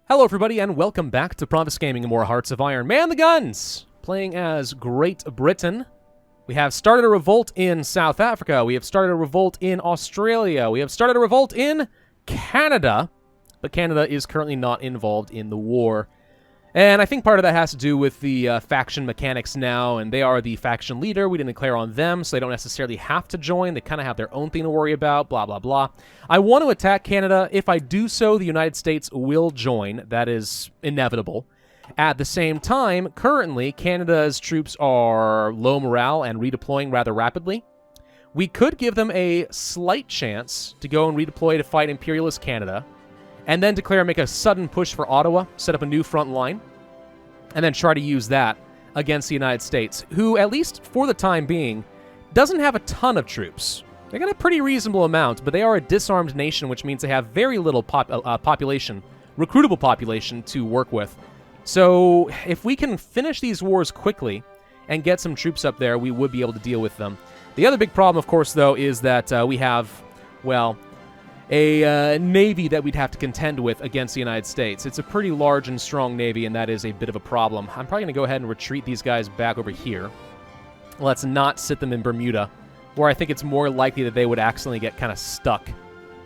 Hello everybody and welcome back to Pravus Gaming and more Hearts of Iron. Man the guns! Playing as Great Britain. We have started a revolt in South Africa. We have started a revolt in Australia. We have started a revolt in Canada. But Canada is currently not involved in the war. And I think part of that has to do with the faction mechanics now, and they are the faction leader. We didn't declare on them, so they don't necessarily have to join. They kind of have their own thing to worry about, blah, blah, blah. I want to attack Canada. If I do so, the United States will join. That is inevitable. At the same time, currently, Canada's troops are low morale and redeploying rather rapidly. We could give them a slight chance to go and redeploy to fight Imperialist Canada, and then make a sudden push for Ottawa, set up a new front line, and then try to use that against the United States, who, at least for the time being, doesn't have a ton of troops. They got a pretty reasonable amount, but they are a disarmed nation, which means they have very little population, recruitable population, to work with. So if we can finish these wars quickly and get some troops up there, we would be able to deal with them. The other big problem, of course, though, is that we have, well, a navy that we'd have to contend with against the United States. It's a pretty large and strong navy, and that is a bit of a problem. I'm probably going to go ahead and retreat these guys back over here. Let's not sit them in Bermuda, where I think it's more likely that they would accidentally get kind of stuck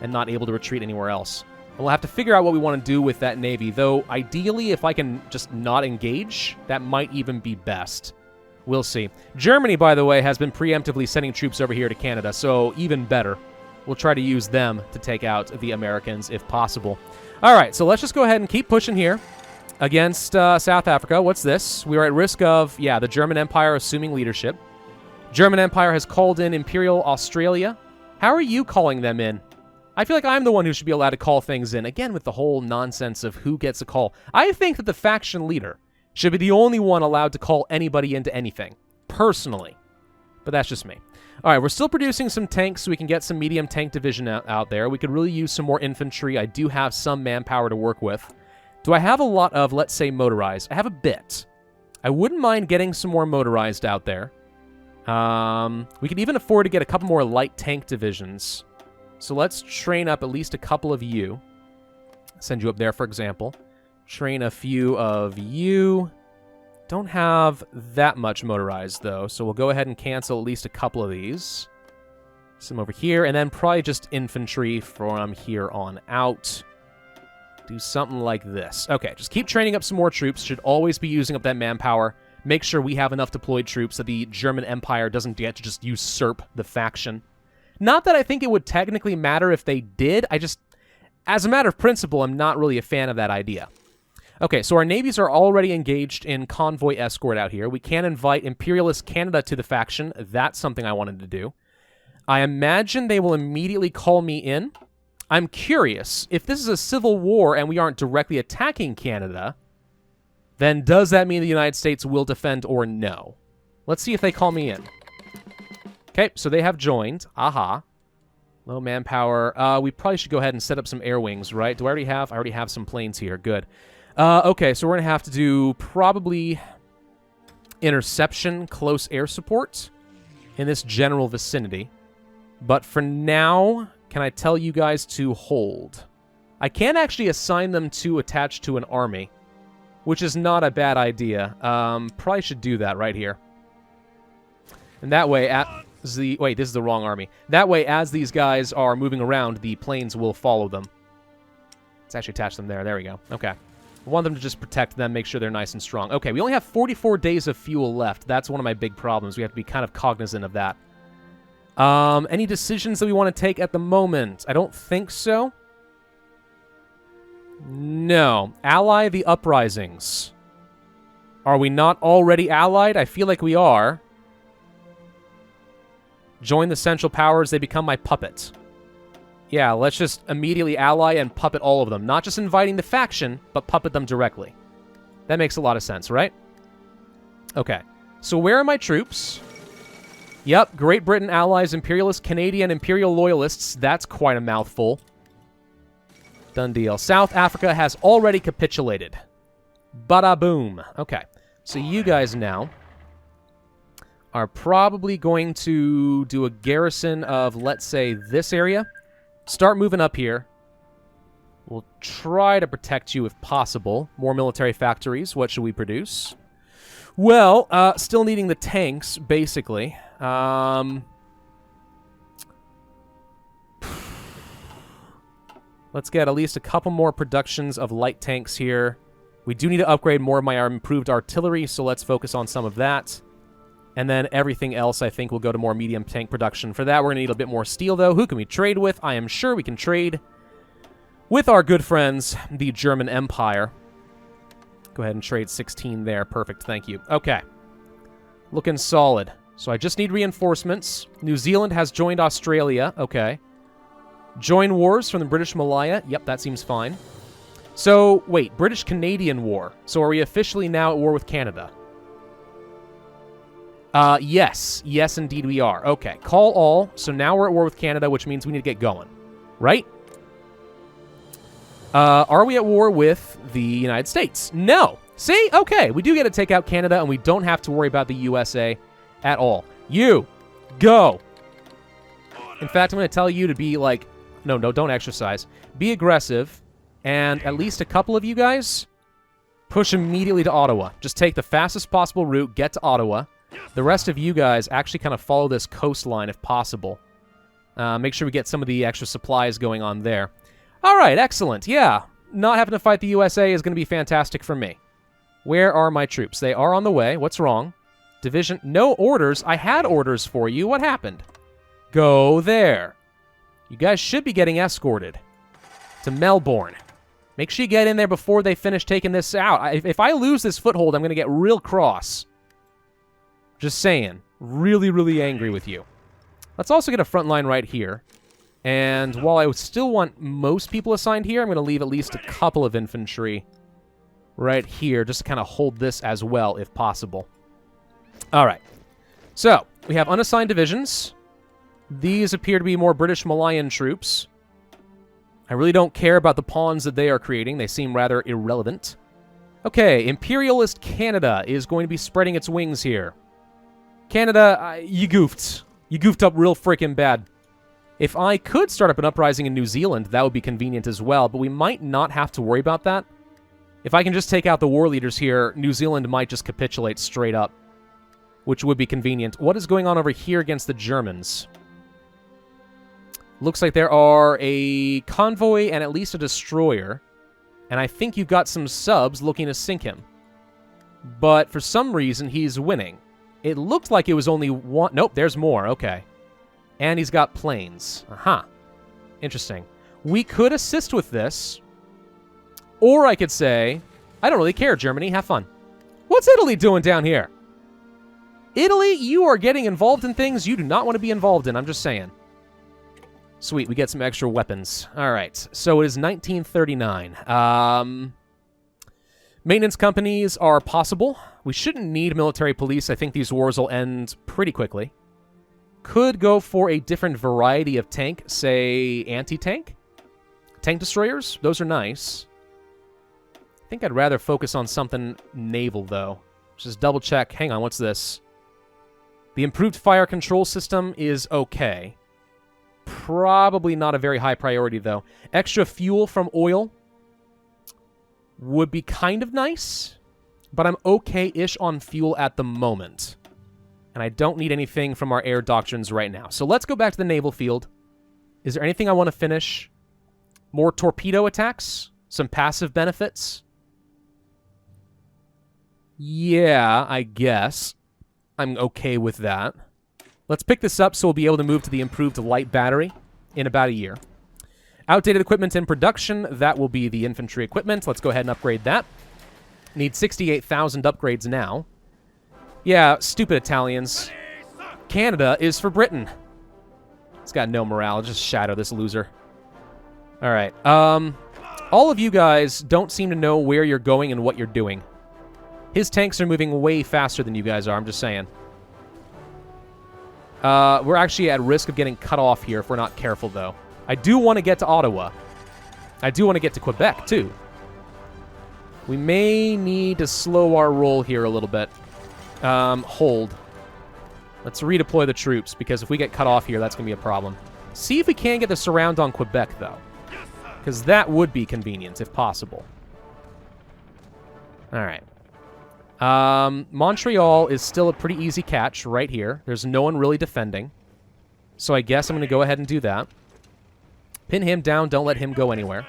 and not able to retreat anywhere else. We'll have to figure out what we want to do with that navy, though ideally, if I can just not engage, that might even be best. We'll see. Germany, by the way, has been preemptively sending troops over here to Canada, so even better. We'll try to use them to take out the Americans if possible. All right, so let's just go ahead and keep pushing here against South Africa. What's this? We are at risk of, yeah, the German Empire assuming leadership. German Empire has called in Imperial Australia. How are you calling them in? I feel like I'm the one who should be allowed to call things in, again with the whole nonsense of who gets a call. I think that the faction leader should be the only one allowed to call anybody into anything, personally. But that's just me. All right, we're still producing some tanks so we can get some medium tank division out there. We could really use some more infantry. I do have some manpower to work with. Do I have a lot of, let's say, motorized? I have a bit. I wouldn't mind getting some more motorized out there. We could even afford to get a couple more light tank divisions. So let's train up at least a couple of you. Send you up there, for example. Train a few of you. Don't have that much motorized, though, so we'll go ahead and cancel at least a couple of these. Some over here, and then probably just infantry from here on out. Do something like this. Okay, just keep training up some more troops. Should always be using up that manpower. Make sure we have enough deployed troops so the German Empire doesn't get to just usurp the faction. Not that I think it would technically matter if they did. I just, as a matter of principle, I'm not really a fan of that idea. Okay, so our navies are already engaged in convoy escort out here. We can invite Imperialist Canada to the faction. That's something I wanted to do. I imagine they will immediately call me in. I'm curious, if this is a civil war and we aren't directly attacking Canada, then does that mean the United States will defend or no? Let's see if they call me in. Okay, so they have joined. Aha. Low manpower. We probably should go ahead and set up some air wings, right? Do I already have? I already have some planes here. Good. Okay, so we're going to have to do probably interception, close air support in this general vicinity. But for now, can I tell you guys to hold? I can actually assign them to attach to an army, which is not a bad idea. Probably should do that right here. And that way, wait, this is the wrong army. That way, as these guys are moving around, the planes will follow them. Let's actually attach them there. There we go. Okay. I want them to just protect them, make sure they're nice and strong. Okay, we only have 44 days of fuel left. That's one of my big problems. We have to be kind of cognizant of that. Any decisions that we want to take at the moment? I don't think so. No. Ally the uprisings. Are we not already allied? I feel like we are. Join the Central Powers. They become my puppet. Yeah, let's just immediately ally and puppet all of them. Not just inviting the faction, but puppet them directly. That makes a lot of sense, right? Okay. So where are my troops? Yep, Great Britain allies Imperialist Canadian Imperial Loyalists. That's quite a mouthful. Done deal. South Africa has already capitulated. Bada boom. Okay. So you guys now are probably going to do a garrison of, let's say, this area. Start moving up here. We'll try to protect you if possible. More military factories. What should we produce? Well, still needing the tanks, basically. Let's get at least a couple more productions of light tanks here. We do need to upgrade more of my improved artillery, so let's focus on some of that. And then everything else, I think, will go to more medium tank production. For that, we're going to need a bit more steel, though. Who can we trade with? I am sure we can trade with our good friends, the German Empire. Go ahead and trade 16 there. Perfect, thank you. Okay. Looking solid. So I just need reinforcements. New Zealand has joined Australia. Okay. Join wars from the British Malaya. Yep, that seems fine. So, wait, British-Canadian war. So are we officially now at war with Canada? Yes. Yes, indeed we are. Okay, call all. So now we're at war with Canada, which means we need to get going. Right? Are we at war with the United States? No. See? Okay, we do get to take out Canada, and we don't have to worry about the USA at all. You, go. In fact, I'm going to tell you to be like... No, don't exercise. Be aggressive. And at least a couple of you guys, push immediately to Ottawa. Just take the fastest possible route, get to Ottawa. The rest of you guys actually kind of follow this coastline if possible. Make sure we get some of the extra supplies going on there. All right, excellent. Yeah, not having to fight the USA is going to be fantastic for me. Where are my troops? They are on the way. What's wrong? Division. No orders. I had orders for you. What happened? Go there. You guys should be getting escorted to Melbourne. Make sure you get in there before they finish taking this out. If I lose this foothold, I'm going to get real cross. Just saying. Really, really angry with you. Let's also get a front line right here. And while I still want most people assigned here, I'm going to leave at least a couple of infantry right here just to kind of hold this as well, if possible. All right. So, we have unassigned divisions. These appear to be more British Malayan troops. I really don't care about the pawns that they are creating. They seem rather irrelevant. Okay, Imperialist Canada is going to be spreading its wings here. Canada, you goofed. You goofed up real freaking bad. If I could start up an uprising in New Zealand, that would be convenient as well, but we might not have to worry about that. If I can just take out the war leaders here, New Zealand might just capitulate straight up, which would be convenient. What is going on over here against the Germans? Looks like there are a convoy and at least a destroyer. And I think you've got some subs looking to sink him. But for some reason, he's winning. It looked like it was only one... Nope, there's more. Okay. And he's got planes. Aha. Interesting. We could assist with this. Or I could say, I don't really care, Germany. Have fun. What's Italy doing down here? Italy, you are getting involved in things you do not want to be involved in. I'm just saying. Sweet, we get some extra weapons. All right, so it is 1939. Maintenance companies are possible. We shouldn't need military police. I think these wars will end pretty quickly. Could go for a different variety of tank, say anti-tank? Tank destroyers? Those are nice. I think I'd rather focus on something naval, though. Just double check. Hang on, what's this? The improved fire control system is okay. Probably not a very high priority, though. Extra fuel from oil would be kind of nice, but I'm okay-ish on fuel at the moment. And I don't need anything from our air doctrines right now. So let's go back to the naval field. Is there anything I want to finish? More torpedo attacks? Some passive benefits? Yeah, I guess. I'm okay with that. Let's pick this up so we'll be able to move to the improved light battery in about a year. Outdated equipment in production. That will be the infantry equipment. Let's go ahead and upgrade that. Need 68,000 upgrades now. Yeah, stupid Italians. Canada is for Britain. It's got no morale. Just shadow this loser. All right. All of you guys don't seem to know where you're going and what you're doing. His tanks are moving way faster than you guys are. I'm just saying. We're actually at risk of getting cut off here if we're not careful, though. I do want to get to Ottawa. I do want to get to Quebec, too. We may need to slow our roll here a little bit. Hold. Let's redeploy the troops, because if we get cut off here, that's going to be a problem. See if we can get the surround on Quebec, though. Because that would be convenient, if possible. All right. Montreal is still a pretty easy catch right here. There's no one really defending. So I guess I'm going to go ahead and do that. Pin him down. Don't let him go anywhere.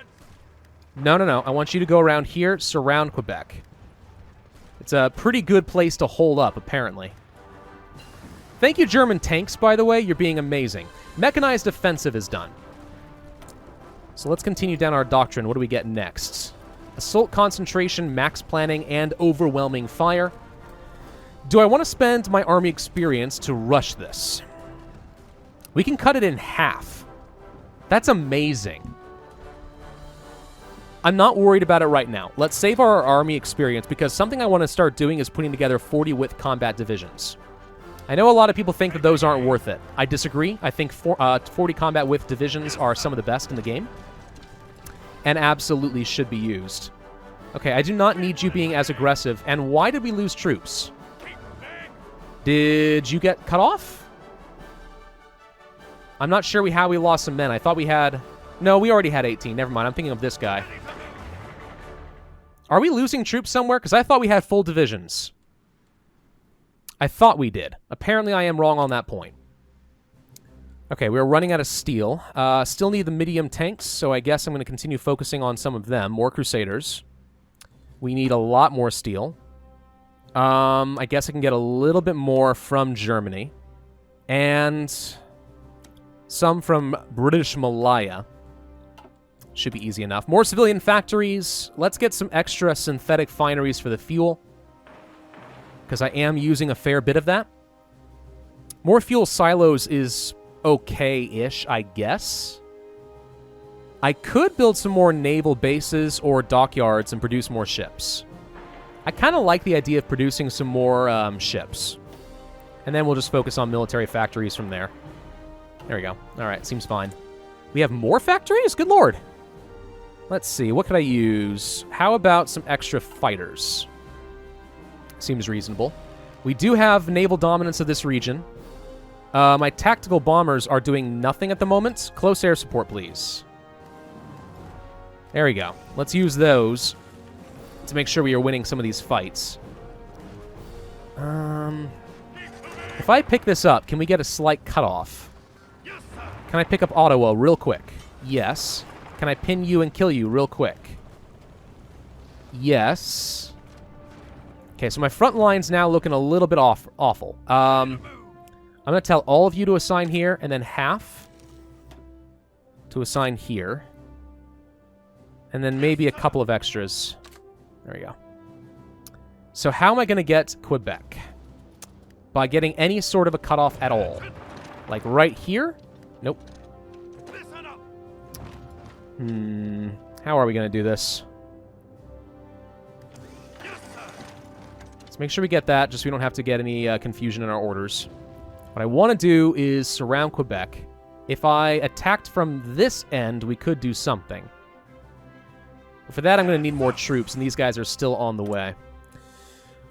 No, no, no. I want you to go around here, surround Quebec. It's a pretty good place to hold up, apparently. Thank you, German tanks, by the way. You're being amazing. Mechanized offensive is done. So let's continue down our doctrine. What do we get next? Assault concentration, max planning, and overwhelming fire. Do I want to spend my army experience to rush this? We can cut it in half. That's amazing. I'm not worried about it right now. Let's save our army experience, because something I want to start doing is putting together 40 width combat divisions. I know a lot of people think that those aren't worth it. I disagree. I think 40 combat width divisions are some of the best in the game, and absolutely should be used. Okay, I do not need you being as aggressive. And why did we lose troops? Did you get cut off? I'm not sure how we lost some men. I thought we had... No, we already had 18. Never mind. I'm thinking of this guy. Are we losing troops somewhere? Because I thought we had full divisions. I thought we did. Apparently, I am wrong on that point. Okay, we're running out of steel. Still need the medium tanks, so I guess I'm going to continue focusing on some of them. More Crusaders. We need a lot more steel. I guess I can get a little bit more from Germany. And some from British Malaya. Should be easy enough. More civilian factories. Let's get some extra synthetic fineries for the fuel, because I am using a fair bit of that. More fuel silos is okay-ish, I guess. I could build some more naval bases or dockyards and produce more ships. I kind of like the idea of producing some more ships. And then we'll just focus on military factories from there. There we go. All right, seems fine. We have more factories? Good lord. Let's see, what could I use? How about some extra fighters? Seems reasonable. We do have naval dominance of this region. My tactical bombers are doing nothing at the moment. Close air support, please. There we go. Let's use those to make sure we are winning some of these fights. If I pick this up, can we get a slight cutoff? Can I pick up Ottawa real quick? Yes. Can I pin you and kill you real quick? Yes. Okay, so my front line's now looking a little bit awful. I'm going to tell all of you to assign here, and then half to assign here. And then maybe a couple of extras. There we go. So how am I going to get Quebec? By getting any sort of a cutoff at all. Like right here? Nope. How are we going to do this? Let's make sure we get that, just so we don't have to get any confusion in our orders. What I want to do is surround Quebec. If I attacked from this end, we could do something. But for that, I'm going to need more troops, and these guys are still on the way.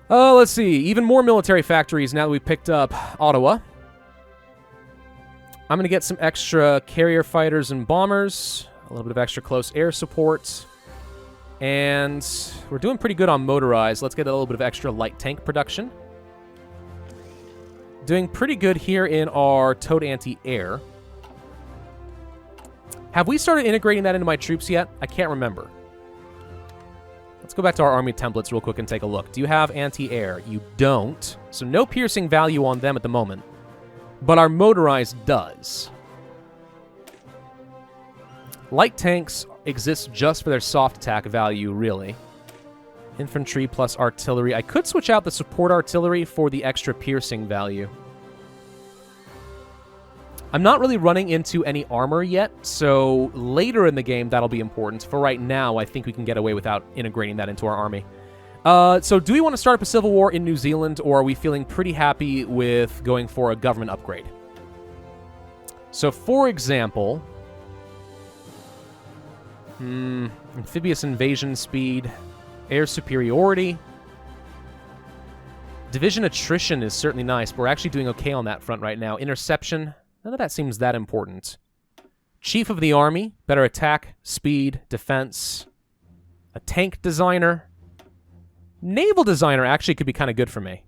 Let's see. Even more military factories now that we've picked up Ottawa. I'm going to get some extra carrier fighters and bombers. A little bit of extra close air support. And we're doing pretty good on motorized. Let's get a little bit of extra light tank production. Doing pretty good here in our towed anti-air. Have we started integrating that into my troops yet? I can't remember. Let's go back to our army templates real quick and take a look. Do you have anti-air? You don't. So no piercing value on them at the moment. But our motorized does. Light tanks exist just for their soft attack value, really. Infantry plus artillery. I could switch out the support artillery for the extra piercing value. I'm not really running into any armor yet, so later in the game that'll be important. For right now, I think we can get away without integrating that into our army. So do we want to start up a civil war in New Zealand, or are we feeling pretty happy with going for a government upgrade? So, for example... amphibious invasion speed, air superiority. Division attrition is certainly nice, but we're actually doing okay on that front right now. Interception, none of that seems that important. Chief of the Army, better attack, speed, defense. A tank designer. Naval designer actually could be kind of good for me.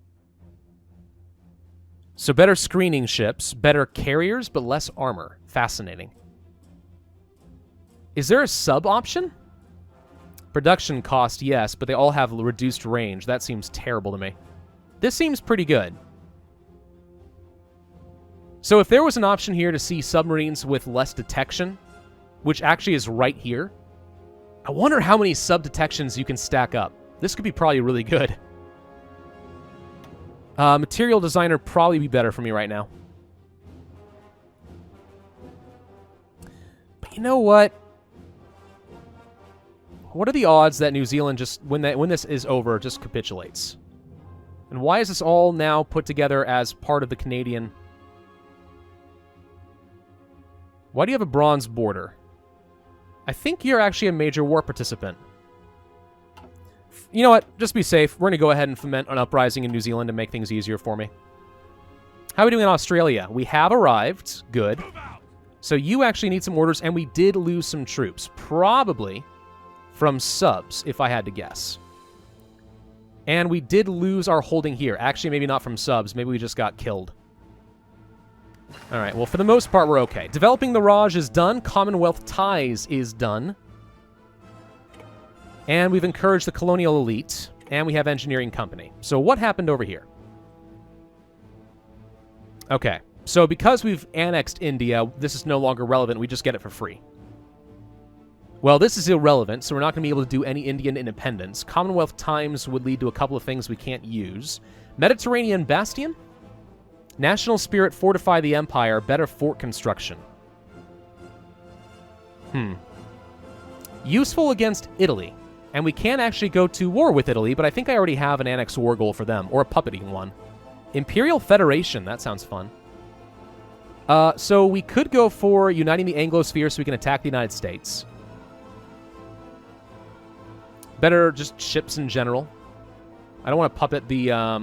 So better screening ships, better carriers, but less armor. Fascinating. Is there a sub option? Production cost, yes, but they all have reduced range. That seems terrible to me. This seems pretty good. So if there was an option here to see submarines with less detection, which actually is right here, I wonder how many sub-detections you can stack up. This could be probably really good. Material designer probably be better for me right now. But you know what? What are the odds that New Zealand just, when this is over, just capitulates? And why is this all now put together as part of the Canadian? Why do you have a bronze border? I think you're actually a major war participant. You know what? Just be safe. We're going to go ahead and foment an uprising in New Zealand to make things easier for me. How are we doing in Australia? We have arrived. Good. So you actually need some orders, and we did lose some troops. Probably from subs, if I had to guess. And we did lose our holding here. Actually, maybe not from subs. Maybe we just got killed. All right, well, for the most part, we're okay. Developing the Raj is done. Commonwealth ties is done. And we've encouraged the colonial elite. And we have engineering company. So what happened over here? Okay, so because we've annexed India, this is no longer relevant. We just get it for free. Well, this is irrelevant, so we're not going to be able to do any Indian independence. Commonwealth times would lead to a couple of things we can't use. Mediterranean Bastion? National Spirit, fortify the Empire, better fort construction. Useful against Italy. And we can actually go to war with Italy, but I think I already have an annex war goal for them, or a puppeting one. Imperial Federation, that sounds fun. So we could go for uniting the Anglosphere so we can attack the United States. Better just ships in general. I don't want to puppet the, I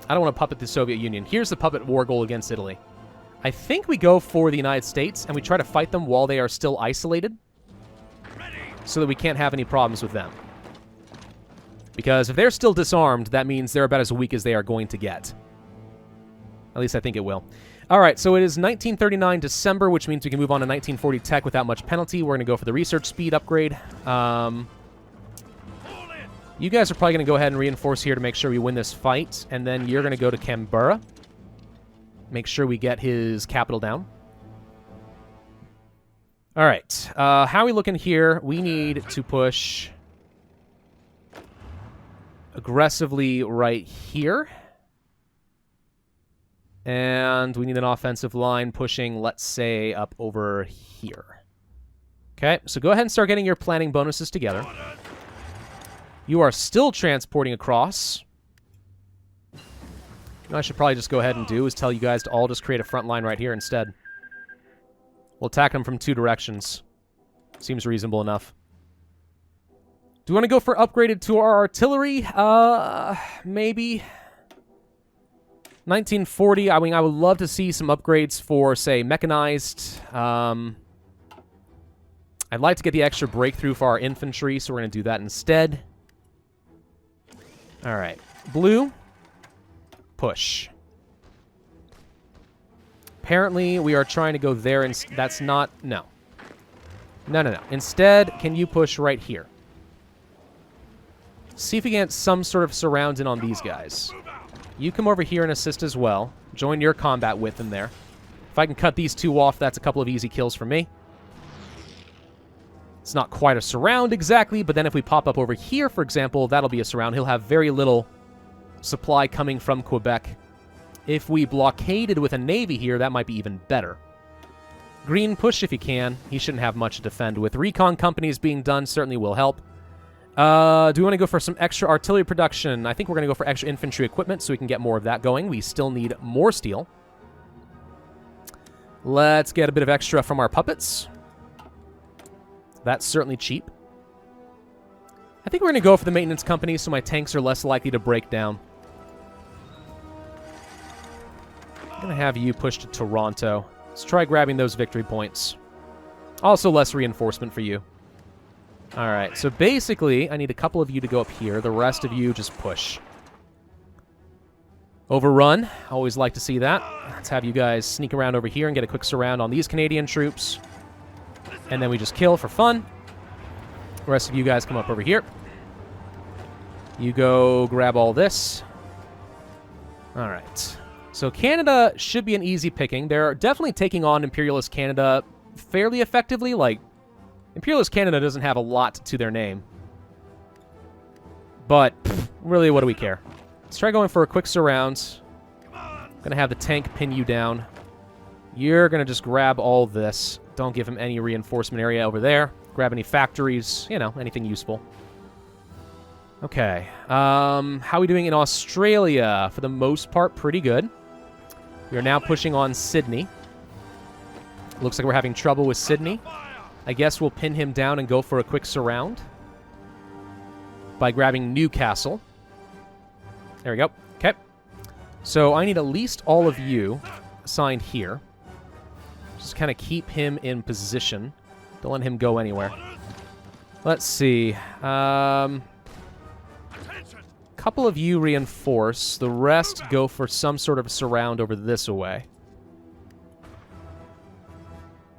don't want to puppet the Soviet Union. Here's the puppet war goal against Italy. I think we go for the United States, and we try to fight them while they are still isolated, so that we can't have any problems with them. Because if they're still disarmed, that means they're about as weak as they are going to get. At least I think it will. All right, so it is 1939 December, which means we can move on to 1940 tech without much penalty. We're going to go for the research speed upgrade. You guys are probably going to go ahead and reinforce here to make sure we win this fight. And then you're going to go to Canberra. Make sure we get his capital down. All right. How are we looking here? We need to push aggressively right here. And we need an offensive line pushing, let's say, up over here. Okay, so go ahead and start getting your planning bonuses together. You are still transporting across. What I should probably just go ahead and do is tell you guys to all just create a front line right here instead. We'll attack them from two directions. Seems reasonable enough. Do we want to go for upgraded to our artillery? Maybe. 1940, I mean, I would love to see some upgrades for, say, mechanized. I'd like to get the extra breakthrough for our infantry, so we're going to do that instead. All right. Blue. Push. Apparently, we are trying to go there, and that's not... No. No, no, no. Instead, can you push right here? See if we can get some sort of surround in on these guys. You come over here and assist as well. Join your combat with them there. If I can cut these two off, that's a couple of easy kills for me. It's not quite a surround exactly, but then if we pop up over here, for example, that'll be a surround. He'll have very little supply coming from Quebec. If we blockaded with a navy here, that might be even better. Green, push if you can. He shouldn't have much to defend with. Recon companies being done certainly will help. Do we want to go for some extra artillery production? I think we're going to go for extra infantry equipment so we can get more of that going. We still need more steel. Let's get a bit of extra from our puppets. That's certainly cheap. I think we're going to go for the maintenance company so my tanks are less likely to break down. I'm going to have you push to Toronto. Let's try grabbing those victory points. Also less reinforcement for you. Alright, so basically, I need a couple of you to go up here. The rest of you just push. Overrun. Always like to see that. Let's have you guys sneak around over here and get a quick surround on these Canadian troops. And then we just kill for fun. The rest of you guys come up over here. You go grab all this. Alright. So Canada should be an easy picking. They're definitely taking on Imperialist Canada fairly effectively. Like, Imperialist Canada doesn't have a lot to their name. But, really, what do we care? Let's try going for a quick surround. Gonna have the tank pin you down. You're gonna just grab all this. Don't give him any reinforcement area over there. Grab any factories, you know, anything useful. Okay. How are we doing in Australia? For the most part, pretty good. We are now pushing on Sydney. Looks like we're having trouble with Sydney. I guess we'll pin him down and go for a quick surround by grabbing Newcastle. There we go. Okay. So I need at least all of you assigned here. Just kind of keep him in position. Don't let him go anywhere. Let's see. Couple of you reinforce. The rest go for some sort of surround over this way.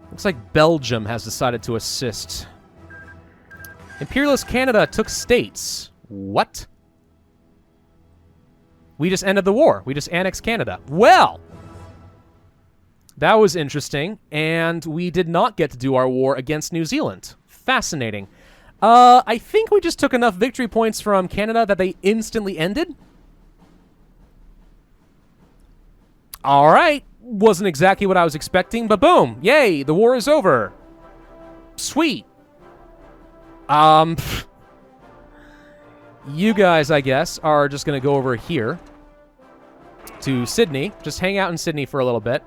Looks like Belgium has decided to assist. Imperialist Canada took states. What? We just ended the war. We just annexed Canada. Well, that was interesting, and we did not get to do our war against New Zealand. Fascinating. I think we just took enough victory points from Canada that they instantly ended. All right. Wasn't exactly what I was expecting, but boom. Yay, the war is over. Sweet. You guys, I guess, are just going to go over here to Sydney. Just hang out in Sydney for a little bit.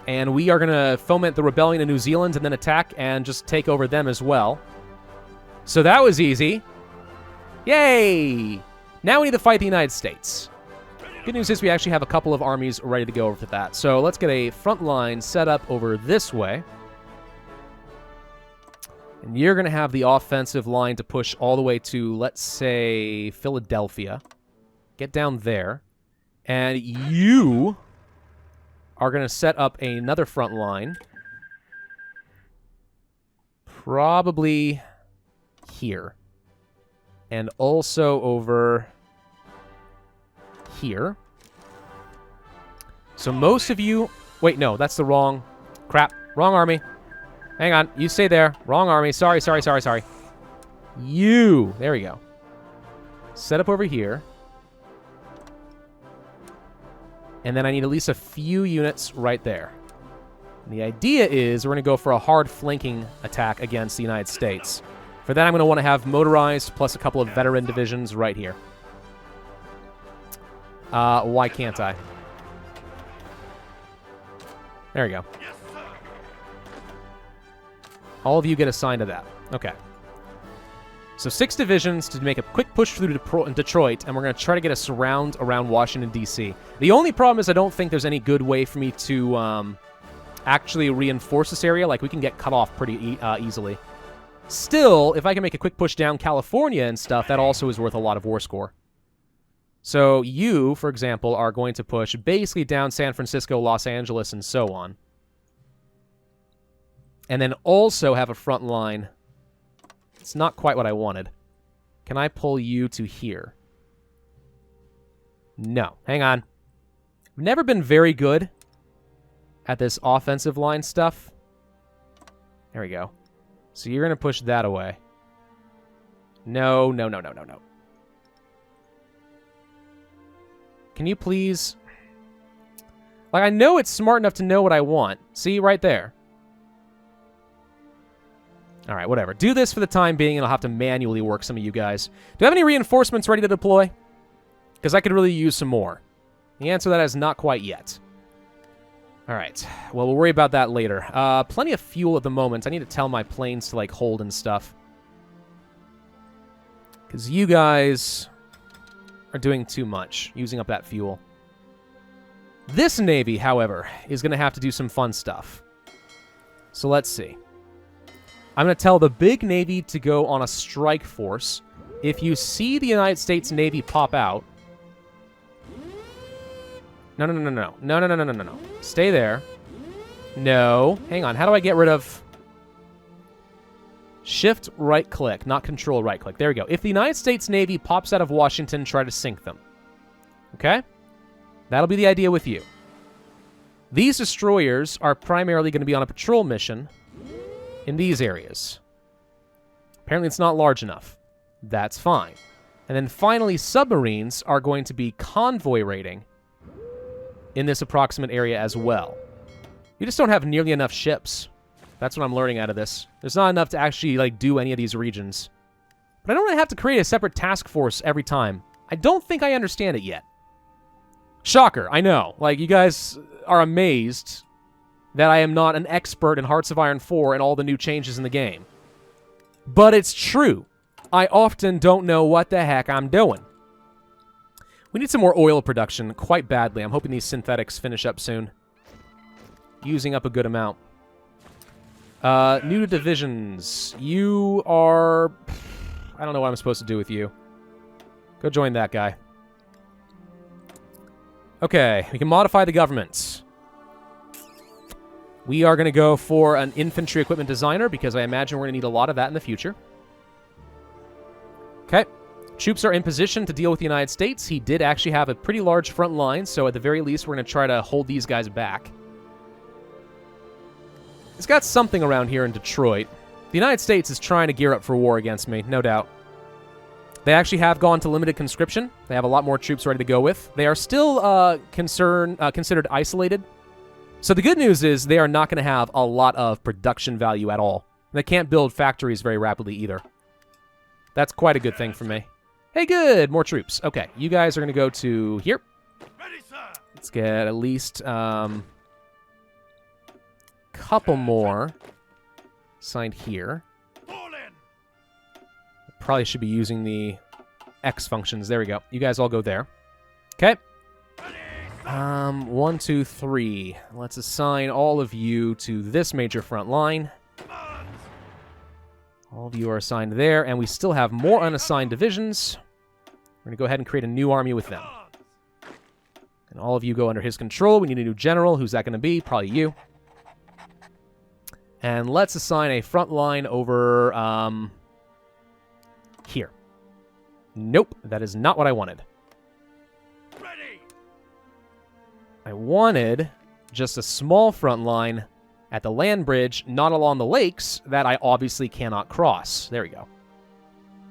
And we are going to foment the rebellion in New Zealand and then attack and just take over them as well. So that was easy. Yay! Now we need to fight the United States. Good news is we actually have a couple of armies ready to go over to that. So let's get a front line set up over this way. And you're going to have the offensive line to push all the way to, let's say, Philadelphia. Get down there. And you are going to set up another front line. Probably here. And also over here. So most of you... Wait, no, that's the wrong... Crap. Wrong army. Hang on. You stay there. Wrong army. Sorry. You. There we go. Set up over here. And then I need at least a few units right there. And the idea is we're going to go for a hard flanking attack against the United States. For that, I'm going to want to have motorized plus a couple of veteran divisions right here. Why can't I? There we go. All of you get assigned to that. Okay. So 6 divisions to make a quick push through Detroit, and we're going to try to get a surround around Washington, D.C. The only problem is I don't think there's any good way for me to actually reinforce this area. Like, we can get cut off pretty easily. Still, if I can make a quick push down California and stuff, that also is worth a lot of war score. So you, for example, are going to push basically down San Francisco, Los Angeles, and so on. And then also have a front line. It's not quite what I wanted. Can I pull you to here? No. Hang on. I've never been very good at this offensive line stuff. There we go. So you're going to push that away. No. Can you please... Like, I know it's smart enough to know what I want. See, right there. All right, whatever. Do this for the time being, and I'll have to manually work some of you guys. Do I have any reinforcements ready to deploy? Because I could really use some more. The answer to that is not quite yet. All right. Well, we'll worry about that later. Plenty of fuel at the moment. I need to tell my planes to, like, hold and stuff. Because you guys are doing too much, using up that fuel. This Navy, however, is going to have to do some fun stuff. So let's see. I'm going to tell the big Navy to go on a strike force. If you see the United States Navy pop out... No. Stay there. No. Hang on. How do I get rid of... Shift right-click, not control right-click. There we go. If the United States Navy pops out of Washington, try to sink them. Okay? That'll be the idea with you. These destroyers are primarily going to be on a patrol mission in these areas. Apparently it's not large enough. That's fine. And then finally, submarines are going to be convoy raiding in this approximate area as well. You just don't have nearly enough ships. That's what I'm learning out of this. There's not enough to actually, like, do any of these regions. But I don't really have to create a separate task force every time. I don't think I understand it yet. Shocker, I know. Like, you guys are amazed that I am not an expert in Hearts of Iron 4 and all the new changes in the game. But it's true. I often don't know what the heck I'm doing. We need some more oil production quite badly. I'm hoping these synthetics finish up soon. Using up a good amount. New divisions. You are... I don't know what I'm supposed to do with you. Go join that guy. Okay, we can modify the government. We are going to go for an infantry equipment designer because I imagine we're going to need a lot of that in the future. Okay. Troops are in position to deal with the United States. He did actually have a pretty large front line, so at the very least, we're going to try to hold these guys back. He's got something around here in Detroit. The United States is trying to gear up for war against me, no doubt. They actually have gone to limited conscription. They have a lot more troops ready to go with. They are still considered isolated. So the good news is they are not going to have a lot of production value at all. They can't build factories very rapidly either. That's quite a good thing for me. Hey, good! More troops. Okay, you guys are going to go to here. Ready, sir. Let's get at least couple more signed here. Fall in. Probably should be using the X functions. There we go. You guys all go there. Okay. Ready, sir. 1, 2, 3. Let's assign all of you to this major front line. All of you are assigned there, and we still have more unassigned divisions. We're going to go ahead and create a new army with them. And all of you go under his control. We need a new general. Who's that going to be? Probably you. And let's assign a front line over here. Nope, that is not what I wanted. Ready. I wanted just a small front line at the land bridge, not along the lakes, that I obviously cannot cross. There we go.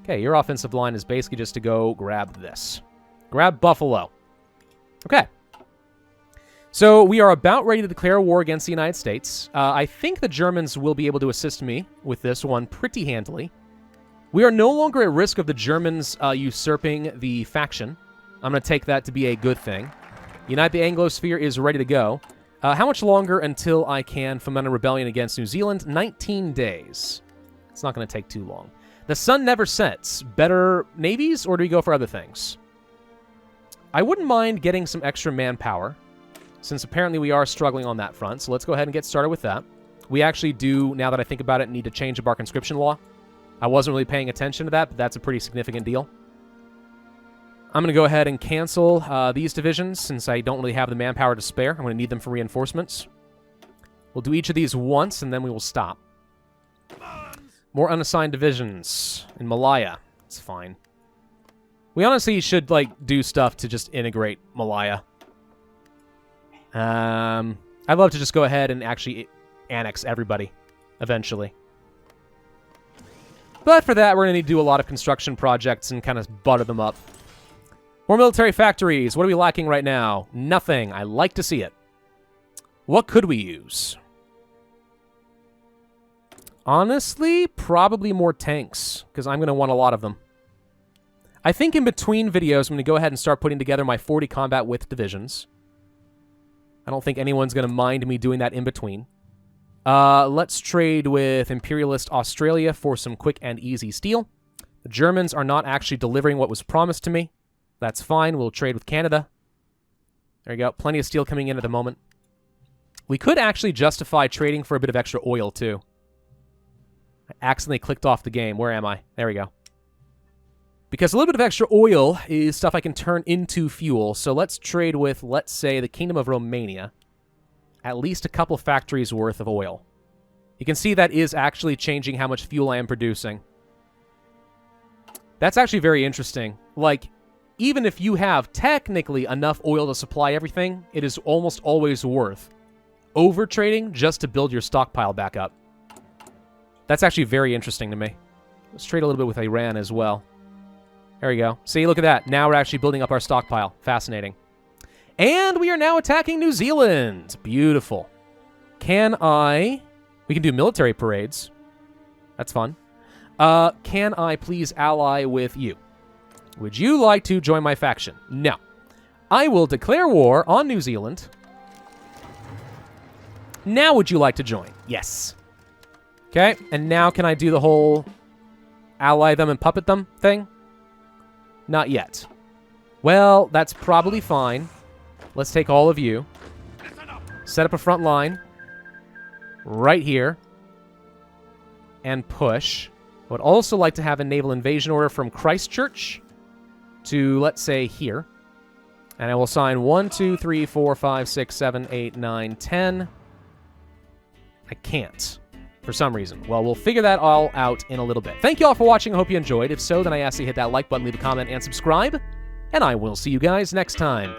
Okay, your offensive line is basically just to go grab this. Grab Buffalo. Okay. So we are about ready to declare war against the United States. I think the Germans will be able to assist me with this one pretty handily. We are no longer at risk of the Germans usurping the faction. I'm going to take that to be a good thing. Unite the Anglosphere is ready to go. How much longer until I can foment a rebellion against New Zealand? 19 days. It's not going to take too long. The sun never sets. Better navies, or do we go for other things? I wouldn't mind getting some extra manpower, since apparently we are struggling on that front. So let's go ahead and get started with that. We actually do, now that I think about it, need to change up our conscription law. I wasn't really paying attention to that, but that's a pretty significant deal. I'm going to go ahead and cancel these divisions, since I don't really have the manpower to spare. I'm going to need them for reinforcements. We'll do each of these once, and then we will stop. More unassigned divisions in Malaya. It's fine. We honestly should, like, do stuff to just integrate Malaya. I'd love to just go ahead and actually annex everybody, eventually. But for that, we're going to need to do a lot of construction projects and kind of butter them up. More military factories. What are we lacking right now? Nothing. I like to see it. What could we use? Honestly, probably more tanks, because I'm going to want a lot of them. I think in between videos, I'm going to go ahead and start putting together my 40 combat width divisions. I don't think anyone's going to mind me doing that in between. Let's trade with Imperialist Australia for some quick and easy steel. The Germans are not actually delivering what was promised to me. That's fine. We'll trade with Canada. There you go. Plenty of steel coming in at the moment. We could actually justify trading for a bit of extra oil, too. I accidentally clicked off the game. Where am I? There we go. Because a little bit of extra oil is stuff I can turn into fuel. So let's trade with, let's say, the Kingdom of Romania. At least a couple factories worth of oil. You can see that is actually changing how much fuel I am producing. That's actually very interesting. Like, even if you have technically enough oil to supply everything, it is almost always worth over-trading just to build your stockpile back up. That's actually very interesting to me. Let's trade a little bit with Iran as well. There we go. See, look at that. Now we're actually building up our stockpile. Fascinating. And we are now attacking New Zealand. Beautiful. Can I... We can do military parades. That's fun. Can I please ally with you? Would you like to join my faction? No. I will declare war on New Zealand. Now would you like to join? Yes. Okay, and now can I do the whole ally them and puppet them thing? Not yet. Well, that's probably fine. Let's take all of you. Set up a front line. Right here. And push. I would also like to have a naval invasion order from Christchurch to, let's say, here. And I will sign 1, 2, 3, 4, 5, 6, 7, 8, 9, 10. I can't. For some reason. Well, we'll figure that all out in a little bit. Thank you all for watching. I hope you enjoyed. If so, then I ask you to hit that like button, leave a comment, and subscribe. And I will see you guys next time.